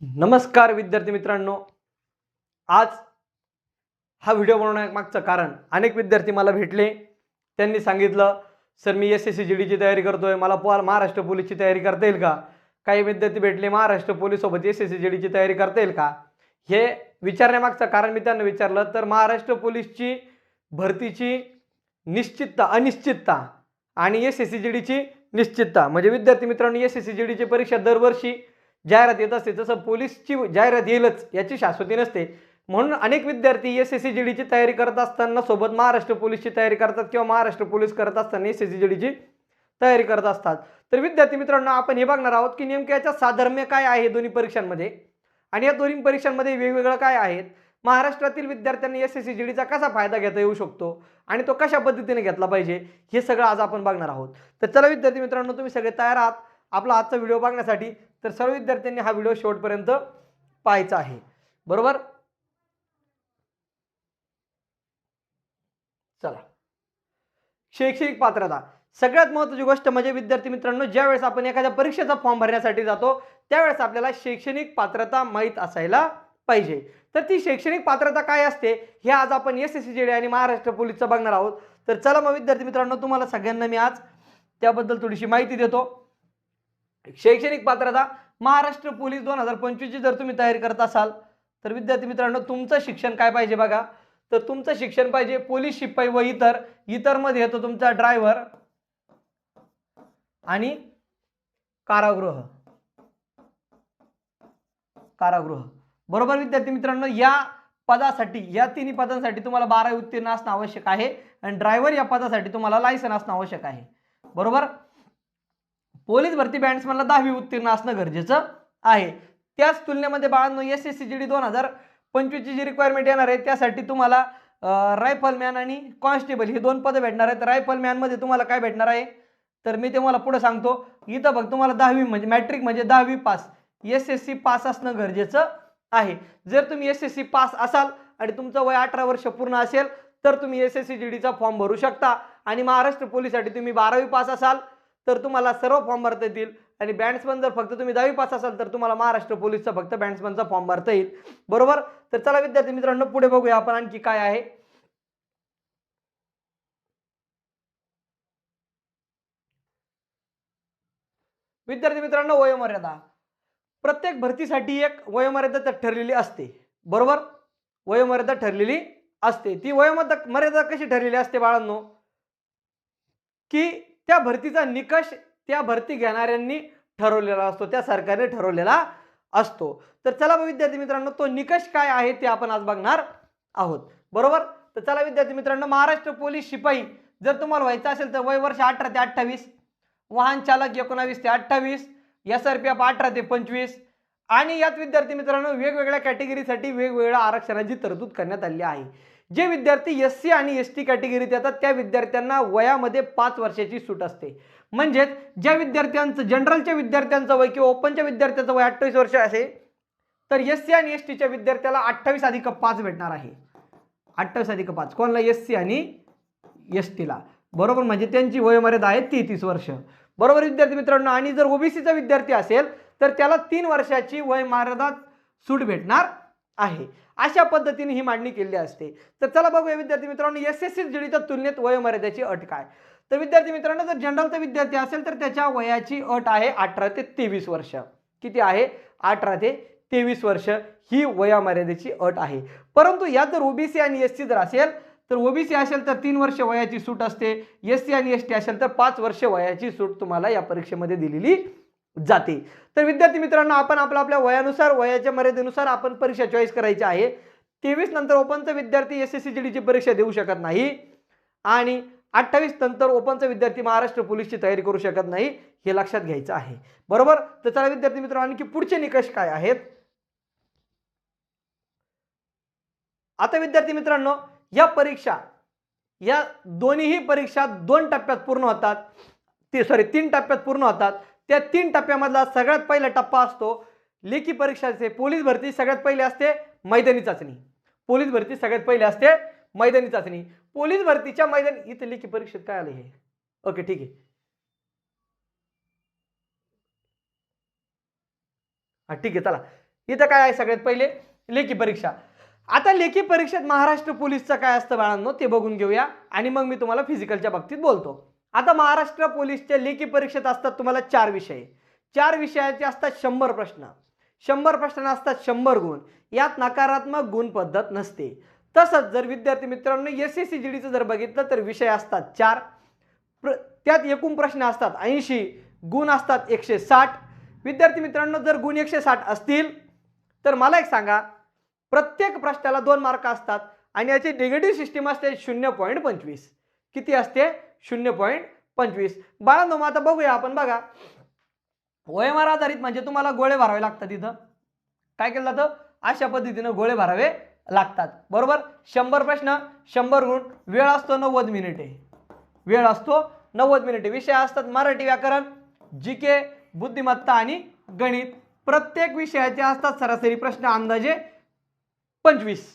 नमस्कार विद्यार्थी मित्रांनो, आज हा व्हिडिओ बनवण्यामागचं कारण अनेक विद्यार्थी मला भेटले. त्यांनी सांगितलं, सर मी SSC GD ची तयारी करतोय, मला महाराष्ट्र पोलीसची तयारी करता येईल का? काही विद्यार्थी भेटले, महाराष्ट्र पोलीस सोबत SSC GD ची तयारी करता येईल का? हे विचारण्यामागचं कारण मी त्यांना विचारलं तर महाराष्ट्र पोलीसची भरतीची निश्चितता, अनिश्चितता आणि SSC GD ची निश्चितता. म्हणजे विद्यार्थी मित्रांनो, SSC GD ची परीक्षा दरवर्षी जाहिरात येत असते, तसं पोलीसची जाहिरात येईलच याची शाश्वती नसते. म्हणून अनेक विद्यार्थी SSC GD ची तयारी करत असताना सोबत महाराष्ट्र पोलीसची तयारी करतात किंवा महाराष्ट्र पोलीस करत असताना SSC GD ची तयारी करत असतात. तर विद्यार्थी मित्रांनो, आपण हे बघणार आहोत की नेमक्या याचा साधर्म्य काय आहे दोन्ही परीक्षांमध्ये आणि या दोन्ही परीक्षांमध्ये वेगवेगळं काय आहेत. महाराष्ट्रातील विद्यार्थ्यांनी SSC GD चा कसा फायदा घेता येऊ शकतो आणि तो कशा पद्धतीने घेतला पाहिजे, हे सगळं आज आपण बघणार आहोत. तर चला विद्यार्थी मित्रांनो, तुम्ही सगळे तयार आहात आपला आजचा व्हिडिओ बघण्यासाठी? तर सर्व विद्यार्थ्यांनी हा व्हिडिओ शेवटपर्यंत पाहायचा आहे, बरोबर? चला, शैक्षणिक पात्रता सगळ्यात महत्त्वाची गोष्ट म्हणजे विद्यार्थी मित्रांनो, ज्यावेळेस आपण एखाद्या परीक्षेचा फॉर्म भरण्यासाठी जातो त्यावेळेस आपल्याला शैक्षणिक पात्रता माहीत असायला पाहिजे. तर ती शैक्षणिक पात्रता काय असते हे आज आपण SSC GD आणि महाराष्ट्र पोलीसचं बघणार आहोत. तर चला मग विद्यार्थी मित्रांनो, तुम्हाला सगळ्यांना मी आज त्याबद्दल थोडीशी माहिती देतो. शैक्षणिक पात्रता महाराष्ट्र पोलीस 2025 ची जर तुम्ही तयारी करत असाल तर विद्यार्थी मित्रांनो, तुमचं शिक्षण काय पाहिजे बघा. तर तुमचं शिक्षण पाहिजे पोलीस, शिपाई व इतर मध्ये येतो तुमचा ड्रायव्हर आणि कारागृह. बरोबर विद्यार्थी मित्रांनो, या पदासाठी, या तिन्ही पदांसाठी तुम्हाला 12वी उत्तीर्ण असणं आवश्यक आहे आणि ड्रायव्हर या पदासाठी तुम्हाला लायसन असणं आवश्यक आहे, बरोबर. पोलीस भरती बॅट्समनला 10वी उत्तीर्ण असणं गरजेचं आहे. त्याच तुलनेमध्ये बाळांनो, SSC GD 2025 ची जी रिक्वायरमेंट येणार आहे त्यासाठी तुम्हाला रायफलमॅन आणि कॉन्स्टेबल ही दोन पदं भेटणार आहेत. रायफलमॅन मध्ये तुम्हाला काय भेटणार आहे तर मी तुम्हाला पुढे सांगतो. इथं बघ, तुम्हाला 10वी म्हणजे मॅट्रिक म्हणजे 10वी पास, SSC पास असणं गरजेचं आहे. जर तुम्ही SSC पास असाल आणि तुमचं वय 18 वर्ष पूर्ण असेल तर तुम्ही SSC GD चा फॉर्म भरू शकता. आणि महाराष्ट्र पोलीससाठी तुम्ही 12वी पास असाल तर तुम्हाला सर्व फॉर्म भरता येतील आणि बॅट्समन जर फक्त तुम्ही 10वी पास असाल तर तुम्हाला महाराष्ट्र पोलीसचा फक्त बॅट्समनचा फॉर्म भरता येईल, बरोबर. तर चला विद्यार्थी मित्रांनो, पुढे बघूया आपण आणखी काय आहे. विद्यार्थी मित्रांनो, वयोमर्यादा प्रत्येक भरतीसाठी एक वयोमर्यादा ठरलेली असते, बरोबर. वयोमर्यादा ठरलेली असते. ती वयोमर्यादा कशी ठरलेली असते बाळांनो, की त्या भरतीचा निकष त्या भरती घेणाऱ्यांनी ठरवलेला असतो, त्या सरकारने ठरवलेला असतो. तर चला विद्यार्थी मित्रांनो, तो निकष काय आहे ते आपण आज बघणार आहोत, बरोबर. तर चला विद्यार्थी मित्रांनो, महाराष्ट्र पोलीस शिपाई जर तुम्हाला व्हायचं असेल तर वय वर्ष 18 ते 28, वाहन चालक 19 ते 28, SRPF 18 ते 25 आणि यात विद्यार्थी मित्रांनो वेगवेगळ्या कॅटेगरीसाठी वेगवेगळ्या आरक्षणाची तरतूद करण्यात आली आहे. जे विद्यार्थी SC आणि ST कॅटेगरीत येतात त्या विद्यार्थ्यांना वयामध्ये 5 वर्षाची सूट असते. म्हणजे ज्या विद्यार्थ्यांचं, जनरलच्या विद्यार्थ्यांचं वय किंवा ओपनच्या विद्यार्थ्यांचं वय 28 वर्ष असेल तर SC आणि ST च्या विद्यार्थ्याला 28+5 भेटणार आहे. 28+5 कोणाला? SC आणि ST ला, बरोबर. म्हणजे त्यांची वयोमर्यादा आहे 33 वर्ष, बरोबर विद्यार्थी मित्रांनो. आणि जर OBC चा विद्यार्थी असेल तर त्याला 3 वर्षाची वयोमर्यादा सूट भेटणार आहे. अशा पद्धतीने ही मांडणी केली असते. तर चला बघूया विद्यार्थी मित्रांनो, SSC GD च्या तुलनेत वयोमर्यादेची अट काय. तर विद्यार्थी मित्रांनो, जर जनरलचा विद्यार्थी असेल तर त्याच्या वयाची अट आहे 18 ते 23 वर्ष. किती आहे? 18 ते 23 वर्ष ही वयोमर्यादेची अट आहे. परंतु यात जर OBC आणि SC जर असेल तर OBC असेल तर 3 वर्ष वयाची सूट असते, SC आणि ST असेल तर 5 वर्ष वयाची सूट तुम्हाला या परीक्षेमध्ये दिलेली जाते. तर विद्यार्थी मित्रांनो, आपण आपल्या वयानुसार, वयाच्या मर्यादेनुसार आपण परीक्षा चॉईस करायची आहे. 23 नंतर ओपनचा विद्यार्थी SSC GD ची परीक्षा देऊ शकत नाही आणि 28 नंतर ओपनचा विद्यार्थी महाराष्ट्र पोलीसची तयारी करू शकत नाही, हे लक्षात घ्यायचं आहे, बरोबर. तर चला विद्यार्थी मित्रांनो, आणखी पुढचे निकष काय आहेत. आता विद्यार्थी मित्रांनो, या परीक्षा, या दोन्हीही परीक्षा 2 टप्प्यात पूर्ण होतात. 3 टप्प्यात पूर्ण होतात. त्या 3 टप्प्यामधला सगळ्यात पहिला टप्पा असतो लेखी परीक्षाचे. पोलीस भरती सगळ्यात पहिले असते मैदानी चाचणी. पोलीस भरती सगळ्यात पहिले असते मैदानी चाचणी. पोलीस भरतीच्या मैदानी, इथे लेखी परीक्षेत काय आले हे, ओके ठीक आहे. ठीक आहे चला, इथं काय आहे सगळ्यात पहिले लेखी परीक्षा. आता लेखी परीक्षेत महाराष्ट्र पोलीसचं काय असतं बाळांनो ते बघून घेऊया आणि मग मी तुम्हाला फिजिकलच्या बाबतीत बोलतो. आता महाराष्ट्र पोलीसच्या लेखी परीक्षेत असतात तुम्हाला 4 विषय. 4 विषयाचे असतात 100 प्रश्न. 100 प्रश्न असतात 100 गुण. यात नकारात्मक गुण पद्धत नसते. तसंच जर विद्यार्थी मित्रांनो SSC जर बघितलं तर विषय असतात 4. त्यात एकूण प्रश्न असतात 80, गुण असतात 160. विद्यार्थी मित्रांनो जर गुण 160 असतील तर मला एक सांगा, प्रत्येक प्रश्नाला 2 मार्क असतात आणि याची निगेटिव्ह सिस्टीम असते 0.25. किती असते? 0.25. बाळांनो मग आता बघूया आपण. बघा, OMR आधारित म्हणजे तुम्हाला गोळे भरावे लागतात. इथं काय केलं जातं? अशा पद्धतीने गोळे भरावे लागतात, बरोबर. 100 प्रश्न 100 गुण. वेळ असतो 90 मिनिटे. वेळ असतो 90 मिनिटे. विषय असतात मराठी व्याकरण, GK, बुद्धिमत्ता आणि गणित. प्रत्येक विषयाचे असतात सरासरी प्रश्न अंदाजे 25.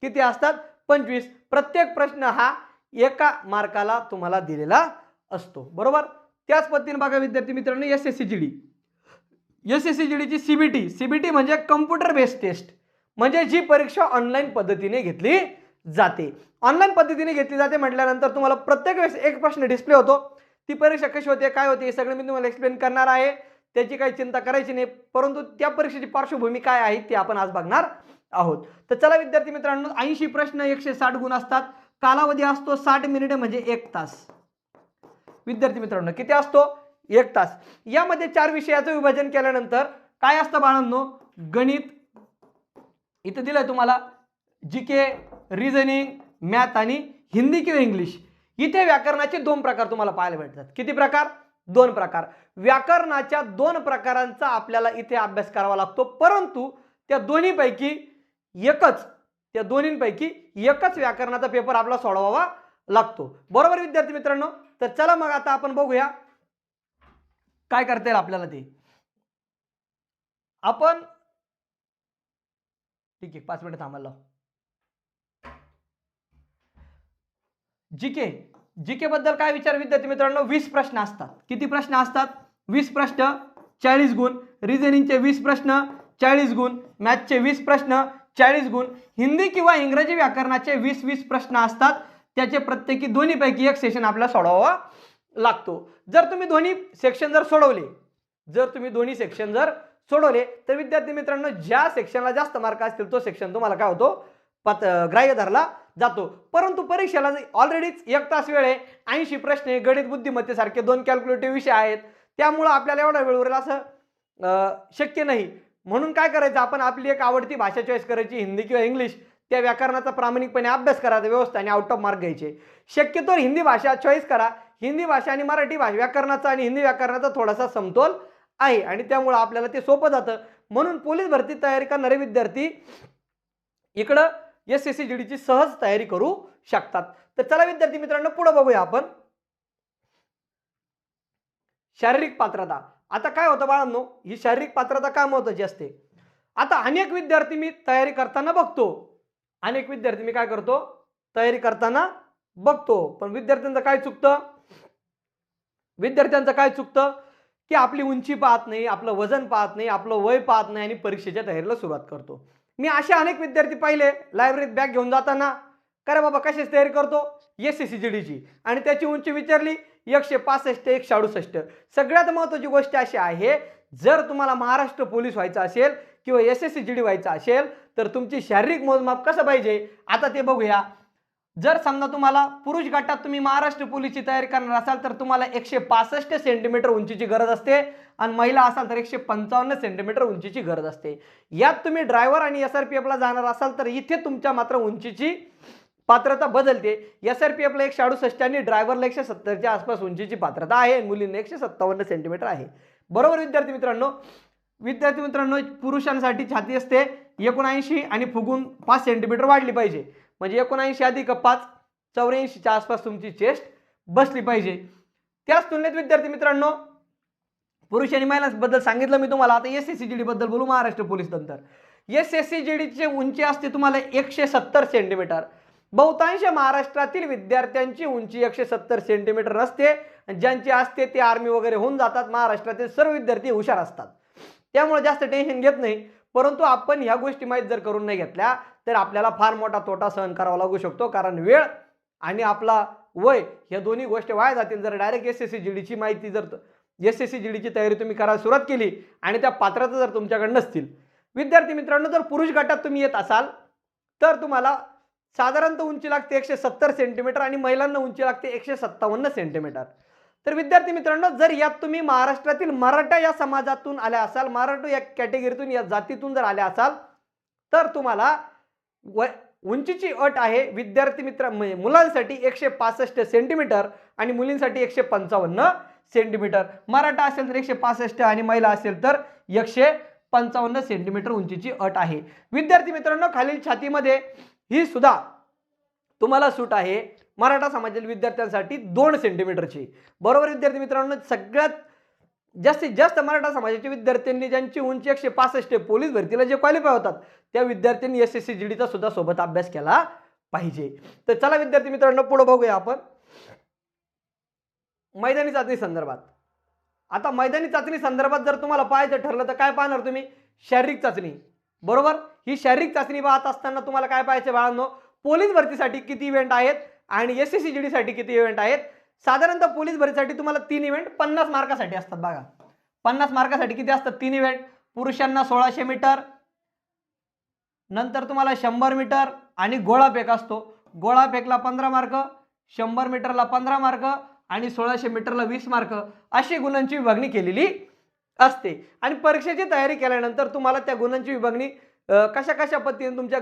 किती असतात? 25. प्रत्येक प्रश्न हा एका मार्काला तुम्हाला दिलेला असतो, बरोबर. त्याच पद्धतीने बघा विद्यार्थी मित्रांनो SSC ची CBT म्हणजे कम्प्युटर बेस्ड टेस्ट, म्हणजे जी परीक्षा ऑनलाईन पद्धतीने घेतली जाते. ऑनलाईन पद्धतीने घेतली जाते म्हटल्यानंतर तुम्हाला प्रत्येक वेळेस एक प्रश्न डिस्प्ले होतो. ती परीक्षा कशी होते, काय होते हे सगळं मी तुम्हाला एक्सप्लेन करणार आहे. त्याची काही चिंता करायची नाही, परंतु त्या परीक्षेची पार्श्वभूमी काय आहे ते आपण आज बघणार आहोत. तर चला विद्यार्थी मित्रांनो, 80 प्रश्न 160 गुण असतात. कालावधी असतो 60 मिनिटे म्हणजे 1 तास. विद्यार्थी मित्रांनो किती असतो? 1 तास. यामध्ये 4 विषयाचं विभाजन केल्यानंतर काय असतं बाळांनो? गणित इथं दिलंय तुम्हाला, GK, रिझनिंग, मॅथ आणि हिंदी किंवा इंग्लिश. इथे व्याकरणाचे 2 प्रकार तुम्हाला पाहायला भेटतात. किती प्रकार? 2 प्रकार. व्याकरणाच्या 2 प्रकारांचा आपल्याला इथे अभ्यास करावा लागतो, परंतु त्या दोन्हीपैकी एकच व्याकरणाचा पेपर आपला सोडवावा लागतो, बरोबर विद्यार्थी मित्रांनो. तर चला मग आता आपण बघूया काय करता येईल आपल्याला ते. आपण ठीक आहे 5 मिनिट थांबायला. जीके बद्दल काय विचार विद्यार्थी मित्रांनो? 20 प्रश्न असतात. किती प्रश्न असतात? 20 प्रश्न 40 गुण. रिझनिंगचे 20 प्रश्न 40 गुण. मॅथचे 20 प्रश्न 40 गुण. हिंदी किंवा इंग्रजी व्याकरणाचे 20 प्रश्न असतात. त्याचे प्रत्येकी दोन्हीपैकी एक सेशन आपल्याला सोडवावा लागतो. जर तुम्ही दोन्ही सेक्शन जर सोडवले तर विद्यार्थी मित्रांनो ज्या सेक्शनला जास्त मार्क असतील तो सेक्शन तुम्हाला काय होतो? ग्राह्य धरला जातो. परंतु परीक्षेला ऑलरेडीच 1 तास वेळ आहे, 80 प्रश्न, गणित बुद्धिमत्तेसारखे 2 कॅल्क्युलेटिव्ह विषय आहेत, त्यामुळे आपल्याला एवढा वेळ उरेल असं शक्य नाही. म्हणून काय करायचं, आपण आपली एक आवडती भाषा चॉईस करायची, हिंदी किंवा इंग्लिश. त्या व्याकरणाचा प्रामाणिकपणे अभ्यास करायचा व्यवस्था आणि आउट ऑफ मार्क घ्यायचे. शक्यतो हिंदी भाषा चॉईस करा. हिंदी भाषा आणि मराठी भाषा व्याकरणाचा आणि हिंदी व्याकरणाचा थोडासा समतोल आहे आणि त्यामुळे आपल्याला ते सोपं जातं. म्हणून पोलीस भरती तयारी करणारे विद्यार्थी इकडं SSC ची सहज तयारी करू शकतात. तर चला विद्यार्थी मित्रांनो पुढे बघूया आपण. शारीरिक पात्रता. आता काय होतं बाळांनो, ही शारीरिक पात्रता का महत्त्वाची असते? आता अनेक विद्यार्थी मी तयारी करताना बघतो, पण विद्यार्थ्यांचं काय चुकतं? की आपली उंची पाहत नाही, आपलं वजन पाहत नाही, आपलं वय पाहत नाही आणि परीक्षेच्या तयारीला सुरुवात करतो. मी असे अनेक विद्यार्थी पाहिले लायब्ररीत बॅग घेऊन जाताना, करे बाबा कशाची तयारी करतो? SSC ची, आणि त्याची उंची विचारली 165 168. सगळ्यात महत्त्वाची गोष्ट अशी आहे, जर तुम्हाला महाराष्ट्र पोलीस व्हायचं असेल किंवा SSC व्हायचं असेल तर तुमची शारीरिक मोजमाप कसं पाहिजे आता ते बघूया. जर समजा तुम्हाला पुरुष गटात तुम्ही महाराष्ट्र पोलीसची तयारी करणार असाल तर तुम्हाला 165 सेंटीमीटर उंचीची गरज असते आणि महिला असाल तर 155 सेंटीमीटर उंचीची गरज असते. यात तुम्ही ड्रायव्हर आणि SRPF ला जाणार असाल तर इथे तुमच्या मात्र उंचीची पात्रता बदलते. SRPF ला 168 आणि ड्रायव्हरला 170च्या आसपास उंचीची पात्रता आहे. मुलींना 157 सेंटीमीटर आहे, बरोबर विद्यार्थी मित्रांनो. पुरुषांसाठी छाती असते 79 आणि फुगून 5 सेंटीमीटर वाढली पाहिजे, म्हणजे 79 अधिक 5 84च्या आसपास तुमची चेस्ट बसली पाहिजे. त्याच तुलनेत विद्यार्थी मित्रांनो पुरुष आणि महिलांबद्दल सांगितलं मी तुम्हाला. आता SSC बद्दल बोलू. महाराष्ट्र पोलीस नंतर SSC ची उंची असते तुम्हाला 170 सेंटीमीटर. बहुतांश महाराष्ट्रातील विद्यार्थ्यांची उंची 170 सेंटीमीटर नसते. ज्यांची असते ते आर्मी वगैरे होऊन जातात. महाराष्ट्रातील सर्व विद्यार्थी हुशार असतात, त्यामुळे जास्त टेन्शन घेत नाही. परंतु आपण ह्या गोष्टी माहीत जर करून नाही घेतल्या तर आपल्याला फार मोठा तोटा सहन करावा लागू शकतो, कारण वेळ आणि आपला वय या दोन्ही गोष्टी वाया जातील जर डायरेक्ट एसएससी जीडीची माहिती जर एसएससी जीडीची तयारी तुम्ही करायला सुरुवात केली आणि त्या पात्रता जर तुमच्याकडे नसतील. विद्यार्थी मित्रांनो, जर पुरुष गटात तुम्ही येत असाल तर तुम्हाला साधारणतः उंची लागते 170 सेंटीमीटर आणि महिलांना उंची लागते 157 सेंटीमीटर. तर विद्यार्थी मित्रांनो, जर यात तुम्ही महाराष्ट्रातील मराठा या समाजातून आल्या असाल, मराठा या कॅटेगरीतून या जातीतून जर आल्या असाल तर तुम्हाला उंचीची अट आहे विद्यार्थी मित्र मुलांसाठी 165 सेंटीमीटर आणि मुलींसाठी 155 सेंटीमीटर. मराठा असेल तर 165 आणि महिला असेल तर 155 सेंटीमीटर उंचीची अट आहे. विद्यार्थी मित्रांनो, खालील छातीमध्ये ही सुद्धा तुम्हाला सूट आहे मराठा समाजातील विद्यार्थ्यांसाठी 2 सेंटीमीटरची. बरोबर विद्यार्थी मित्रांनो, सगळ्यात जास्तीत जास्त मराठा समाजाच्या विद्यार्थ्यांनी ज्यांची उंची 165 पोलीस भरतीला जे क्वालिफाय होतात त्या विद्यार्थ्यांनी एसएससी जीडीचा सुद्धा सोबत अभ्यास केला पाहिजे. तर चला विद्यार्थी मित्रांनो, पुढे बघूया आपण मैदानी चाचणी संदर्भात. आता मैदानी चाचणी संदर्भात जर तुम्हाला पाहायचं ठरलं तर काय पाहणार तुम्ही? शारीरिक चाचणी. बरोबर, ही शारीरिक चाचणी पाहत असताना तुम्हाला काय पाहायचं बाळांनो? पोलीस भरतीसाठी किती इव्हेंट आहेत आणि एसएससी जीडी साठी किती इव्हेंट आहेत. साधारणतः पोलीस भरतीसाठी तुम्हाला 3 इव्हेंट 50 मार्कासाठी असतात. बघा, 50 मार्कासाठी किती असतात? 3 इव्हेंट. पुरुषांना 1600 मीटर, नंतर तुम्हाला 100 मीटर आणि गोळाफेक असतो. गोळाफेकला 15 मार्क, 100 मीटरला 15 मार्क आणि 1600 मीटरला 20 मार्क अशी गुणांची विभागणी केलेली असते. आणि परीक्षेची तयारी केल्यानंतर तुम्हाला त्या गुणांची विभागणी कशा कशा पद्धतीने तुमच्या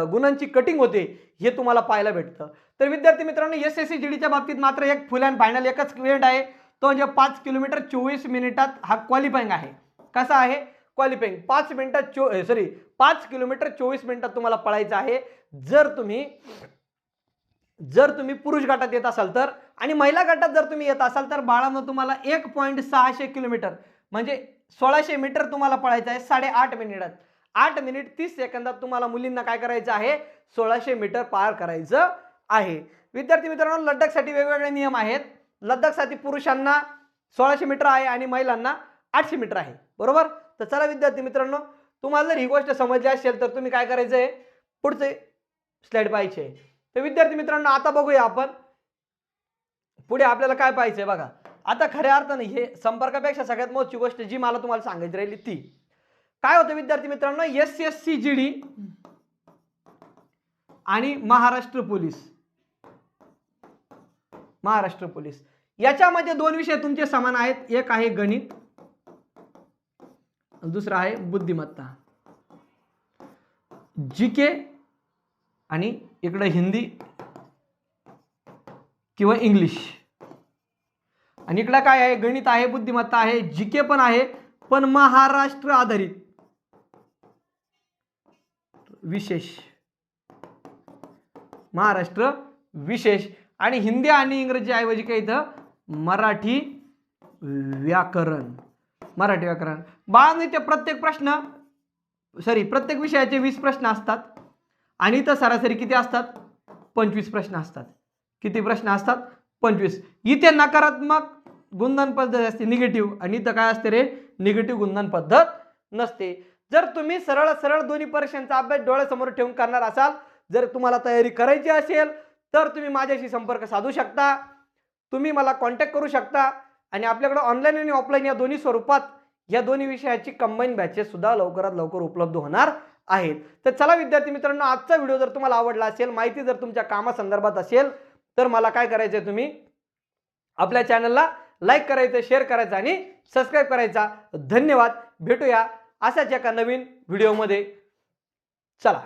गुणांची कटिंग होते हे तुम्हाला पाहायला भेटतं. तर विद्यार्थी मित्रांनो, एसएससी जीडीच्या बाबतीत मात्र एक फुल अँड फायनल एकच इव्हेंट आहे, तो म्हणजे 5 किलोमीटर 24 मिनिटात हा क्वालिफाईंग आहे. कसा आहे क्वालिफाईंग? 5 किलोमीटर 24 मिनिटात तुम्हाला पळायचं आहे जर तुम्ही पुरुष गटात येत असाल तर. आणि महिला गटात जर तुम्ही येत असाल तर बाळांनो तुम्हाला 1.600 किलोमीटर म्हणजे 1600 मीटर तुम्हाला पळायचं आहे 8.5 मिनिटात. 8 मिनिट 30 सेकंदात तुम्हाला मुलींना काय करायचं आहे? 1600 मीटर पार करायचं आहे. विद्यार्थी मित्रांनो, लडाखसाठी वेगवेगळे नियम आहेत. लडाखसाठी पुरुषांना 1600 मीटर आहे आणि महिलांना 800 मीटर आहे. बरोबर. तर चला विद्यार्थी मित्रांनो, तुम्हाला जर ही गोष्ट समजली असेल तर तुम्ही काय करायचं आहे? पुढचे स्लाइड पाहायचे. तर विद्यार्थी मित्रांनो, आता बघूया आपण पुढे आपल्याला काय पाहायचंय. बघा, आता खऱ्या अर्थाने हे संपर्कापेक्षा सगळ्यात मोठी गोष्ट जी मला तुम्हाला सांगायची राहिली ती काय होतं विद्यार्थी मित्रांनो? एसएससी जीडी आणि महाराष्ट्र पोलीस याच्यामध्ये 2 विषय तुमचे समान आहेत. एक आहे गणित, दुसरा आहे बुद्धिमत्ता. जीके आणि इकडे हिंदी किंवा इंग्लिश. आणि इकडे काय आहे? गणित आहे, बुद्धिमत्ता आहे, जीके पण आहे, पण महाराष्ट्र आधारित विशेष. महाराष्ट्र विशेष. आणि हिंदी आणि इंग्रजी ऐवजी काय इथं मराठी व्याकरण. बाळांनो, ते प्रत्येक विषयाचे 20 प्रश्न असतात आणि इथं सरासरी किती असतात? 25 प्रश्न असतात. किती प्रश्न असतात? 25. इथे नकारात्मक गुणधन पद्धत असते, निगेटिव्ह, आणि इथं काय असते रे? निगेटिव्ह गुणधन पद्धत नसते. जर तुम्ही सरळ दोन्ही परीक्षांचा अभ्यास डोळ्यासमोर ठेवून करणार असाल, जर तुम्हाला तयारी करायची असेल तर तुम्ही माझ्याशी संपर्क साधू शकता, तुम्ही मला कॉन्टॅक्ट करू शकता. आणि आपल्याकडे ऑनलाईन आणि ऑफलाईन या दोन्ही स्वरूपात या दोन्ही विषयाची कंबाईन बॅचेस सुद्धा लवकरात लवकर उपलब्ध होणार आहेत. तर चला विद्यार्थी मित्रांनो, आजचा व्हिडिओ जर तुम्हाला आवडला असेल, माहिती जर तुमच्या कामासंदर्भात असेल तर मला काय करायचंय? तुम्ही आपल्या चॅनलला लाईक करायचं, शेअर करायचं आणि सबस्क्राईब करायचा. धन्यवाद. भेटूया अशाच एका नवीन व्हिडिओमध्ये. चला.